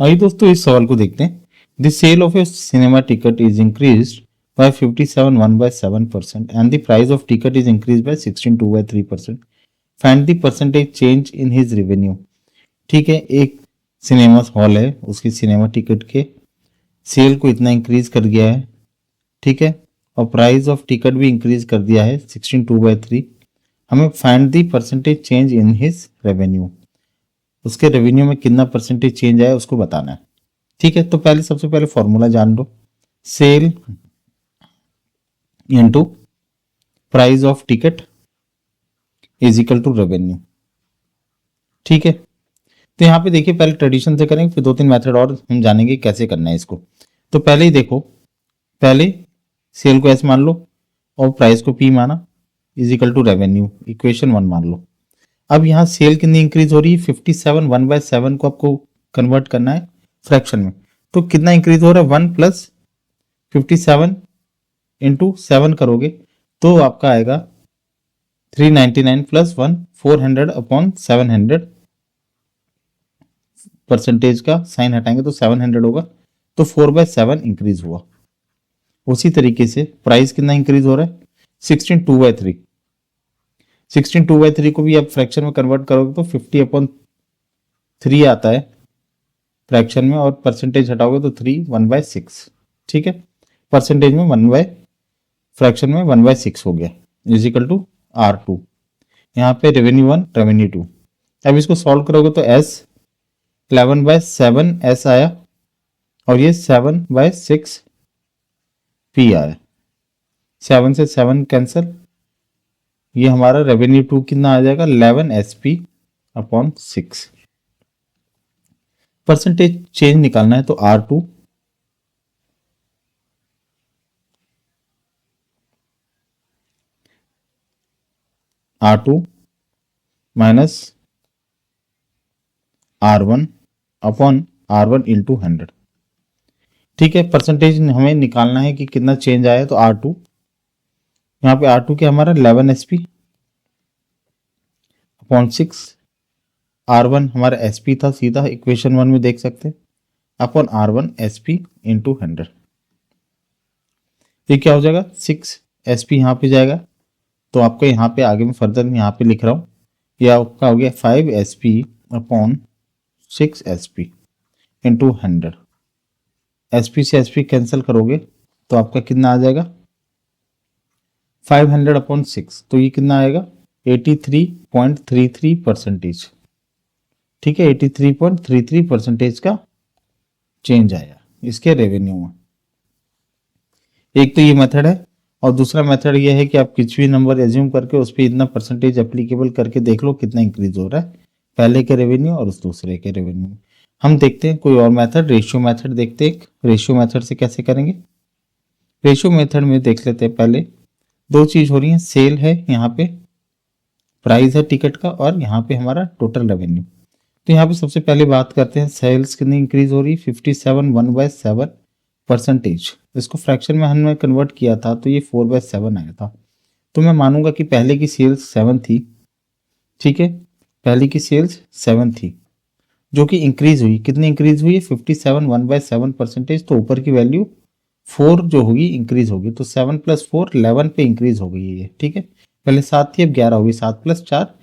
आइए दोस्तों इस सवाल को देखते हैं। The sale of a cinema ticket is increased by 57.1% and the price of ticket is increased by 16.2%. Find the percentage change in his revenue. ठीक है, एक सिनेमा हॉल है, उसकी सिनेमा टिकट के सेल को इतना इंक्रीज कर गया है, ठीक है, और प्राइस ऑफ टिकट भी इंक्रीज कर दिया है 16.2/3। हमें find the percentage change in his revenue, उसके रेवेन्यू में कितना परसेंटेज चेंज आया उसको बताना है। ठीक है, तो पहले सबसे पहले फॉर्मूला जान लो, sale into price of ticket is equal to revenue. ठीक है, तो यहाँ पे देखिए पहले ट्रेडिशन से करेंगे, फिर दो तीन मेथड और हम जानेंगे कैसे करना है इसको। तो पहले ही देखो, पहले सेल को एस मान लो और प्राइस को पी माना, is equal to revenue, equation 1 मान लो। अब यहाँ सेल कितनी इंक्रीज हो रही है, 57, 1/7 को आपको कन्वर्ट करना है फ्रैक्शन में। तो कितना इंक्रीज हो रहा है, 1 + 57 इंटू 7 करोगे तो आपका आएगा 399 + 1 400/700। परसेंटेज का साइन हटाएंगे तो 700 होगा, तो 4/7 इंक्रीज हुआ। उसी तरीके से प्राइस कितना इंक्रीज हो रहा है, 16/2/3। 16/2/3 को भी आप फ्रैक्शन में कन्वर्ट करोगे तो 50/3 आता है फ्रैक्शन में, और परसेंटेज हटाओगे तो 3 1/6। ठीक है, परसेंटेज में 1 फ्रैक्शन में 1/6 हो गया, इज इक्वल टू R2। यहाँ पे रेवेन्यू 1 रेवेन्यू 2। अब इसको सॉल्व करोगे तो S 11/7 S आया और ये 7/6 P आया, 7 से 7 कैंसिल, ये हमारा रेवेन्यू 2 कितना आ जाएगा, 11 SP/6। परसेंटेज चेंज निकालना है तो R2 माइनस R1/R1 इंटू 100। ठीक है, परसेंटेज हमें निकालना है कि कितना चेंज आया, तो R2 यहाँ पे R2 क्या हमारा 11 SP/6, R1 हमारा SP था, सीधा इक्वेशन 1 में देख सकते हैं, अपॉन R1 SP इंटू 100। ये क्या हो जाएगा, 6 SP यहाँ पे जाएगा, तो आपको यहाँ पे आगे में फर्दर यहाँ पे लिख रहा हूँ, यह आपका हो गया 5 SP/6 SP इंटू 100। SP से SP कैंसिल करोगे तो आपका कितना आ जाएगा, 500/6, तो ये कितना आएगा 83.33%। ठीक है, 83.33% का चेंज आया इसके रेवेन्यू में। एक तो ये मेथड है, और दूसरा मेथड ये है कि आप कुछ भी नंबर एज्यूम करके उस पर इतना परसेंटेज एप्लीकेबल करके देख लो कितना इंक्रीज हो रहा है पहले के रेवेन्यू और उस दूसरे के रेवेन्यू में। हम देखते हैं कोई और मेथड, रेशियो मेथड देखते हैं। रेशियो मेथड से कैसे करेंगे, रेशियो मेथड में देख लेते हैं। पहले दो चीज हो रही है, सेल है यहाँ पे, प्राइस है टिकट का, और यहाँ पे हमारा टोटल रेवेन्यू। तो यहाँ पे सबसे पहले बात करते हैं, सेल्स कितनी इंक्रीज हो रही है, 57 1/7%। इसको फ्रैक्शन में हमने कन्वर्ट किया था तो ये 4/7 आया था। तो मैं मानूंगा कि पहले की सेल्स 7 थी। ठीक है, पहले की सेल्स 7 थी जो कि इंक्रीज हुई, कितनी इंक्रीज हुई है, 57 1/7%। तो ऊपर की वैल्यू 4 जो होगी इंक्रीज होगी, तो 7 + 4 11 पे इंक्रीज हो गई है ये। ठीक है, पहले 7 थी अब 11 होगी, 7 + 4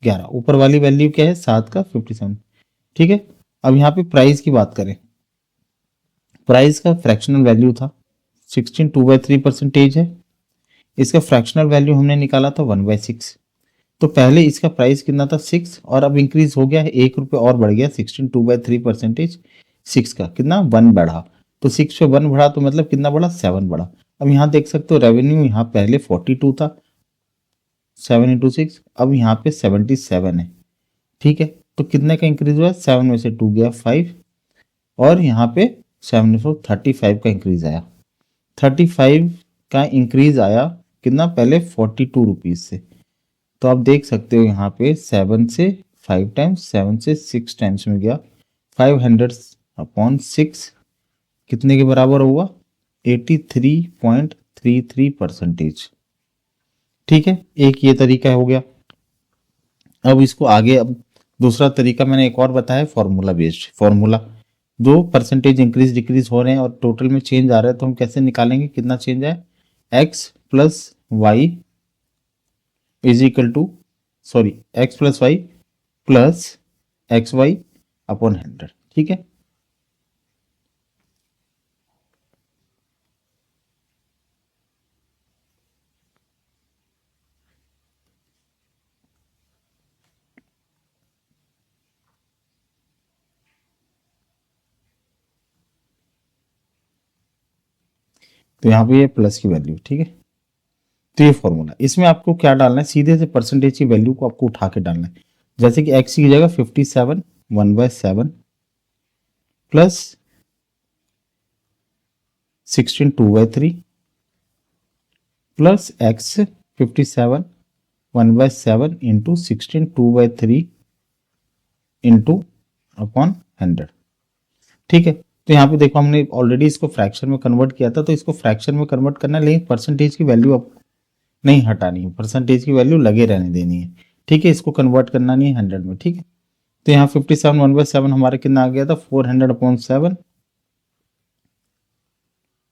11। ऊपर वाली वैल्यू क्या है, 7 का 57। ठीक है, अब यहाँ पे प्राइस की बात करें, प्राइस का फ्रैक्शनल वैल्यू था 16/2/3% है, इसका फ्रैक्शनल वैल्यू हमने निकाला था 1/6। तो पहले इसका प्राइस कितना था 6, और अब इंक्रीज हो गया है 1 रुपये और बढ़ गया, 16/2/3%। 6 का कितना 1 बढ़ा, तो 6 पे 1 बढ़ा तो मतलब कितना बढ़ा, 7 बढ़ा। अब यहाँ देख सकते हो रेवेन्यू यहाँ पहले 42 था, 7 × 6, अब यहाँ पे 77 है। ठीक है, तो कितने का इंक्रीज हुआ, 7 में से 2 गया 5, और यहाँ पे 7 में से 35 का इंक्रीज आया। 35 का इंक्रीज आया कितना, पहले 42 रुपीज से। तो आप देख सकते हो यहाँ पे 7 से 5 टाइम्स, 7 से 6 टाइम्स में गया, 500/6 कितने के बराबर हुआ, 83.33%। ठीक है, एक ये तरीका हो गया। अब इसको आगे, अब दूसरा तरीका मैंने एक और बताया, फॉर्मूला बेस्ड। फॉर्मूला दो परसेंटेज इंक्रीज डिक्रीज हो रहे हैं और टोटल में चेंज आ रहा है, तो हम कैसे निकालेंगे कितना चेंज है? x plus Y is equal to, sorry, x plus Y plus x Y upon 100। ठीक है, तो यहाँ पे ये प्लस की वैल्यू। ठीक है, तो ये फॉर्मूला, इसमें आपको क्या डालना है, सीधे से परसेंटेज की वैल्यू को आपको उठा के डालना है। जैसे कि x की जगह 57 1/7 plus 16 2/3 plus x 57 1/7 into 16 2/3 into upon 100। ठीक है, तो यहाँ पे देखो हमने ऑलरेडी इसको फ्रैक्शन में कन्वर्ट किया था, तो इसको फ्रैक्शन में कन्वर्ट करना है, लेकिन परसेंटेज की वैल्यू अब नहीं हटानी है, परसेंटेज की वैल्यू लगे रहने देनी है। ठीक है, इसको कन्वर्ट करना नहीं है 100 में। ठीक है, तो यहाँ 57 1/7 हमारा कितना आ गया था, 400/7,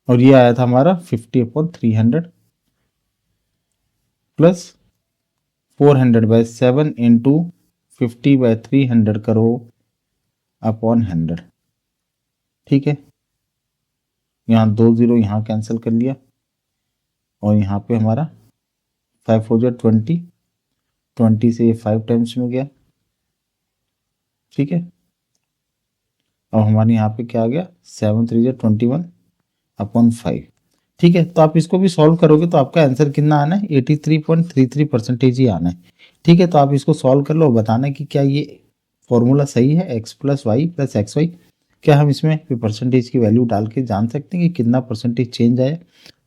और ये आया था हमारा 50/300 प्लस 400/7 इंटू 50/300 करो अपॉन 100। ठीक है, यहाँ 2 0 यहाँ कैंसिल कर लिया, और यहाँ पे हमारा 5 4 20, 20 से ये 5 टाइम्स में गया। ठीक है, अब हमारे यहाँ पे क्या आ गया, 7 3 21 अपॉन 5। ठीक है, तो आप इसको भी सॉल्व करोगे तो आपका आंसर कितना आना है, 83.33% ही आना है। ठीक है, तो आप इसको सॉल्व कर लो, बताना कि क्या ये फॉर्मूला सही है, x plus Y plus x y. क्या हम इसमें परसेंटेज की वैल्यू डाल के जान सकते हैं कि कितना परसेंटेज चेंज आया?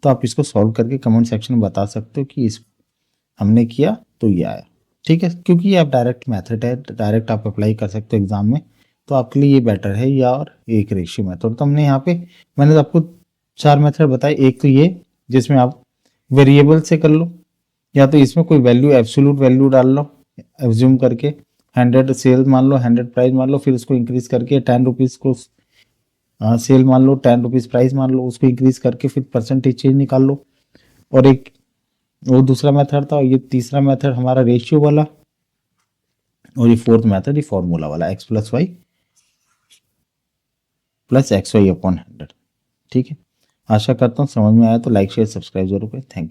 तो आप इसको सॉल्व करके कमेंट सेक्शन में बता सकते हो कि इस हमने किया तो ये आया। ठीक है, क्योंकि ये आप डायरेक्ट मेथड है, डायरेक्ट आप अप्लाई कर सकते हो एग्जाम में, तो आपके लिए ये बेटर है, या और एक रेशियो मेथड। तो हमने यहाँ पे, मैंने आपको 4 मेथड बताए। एक तो ये जिसमें आप वेरिएबल से कर लो, या तो इसमें कोई वैल्यू एब्सोल्यूट वैल्यू डाल लो, एज्यूम करके 100 सेल मान लो, 100 प्राइस मान लो, फिर उसको इंक्रीज करके 10 रुपीज़ को सेल मान लो, 10 रुपीज़ प्राइस मान लो, उसको इंक्रीज करके फिर परसेंटेज चेंज निकाल लो। और एक वो दूसरा मेथड था, और ये तीसरा मेथड हमारा रेशियो वाला, और ये फोर्थ मेथड ये फॉर्मूला वाला, x plus Y plus x Y upon 100। ठीक है, आशा करता हूँ समझ में आया, तो लाइक शेयर सब्सक्राइब जरूर करें। Thank you.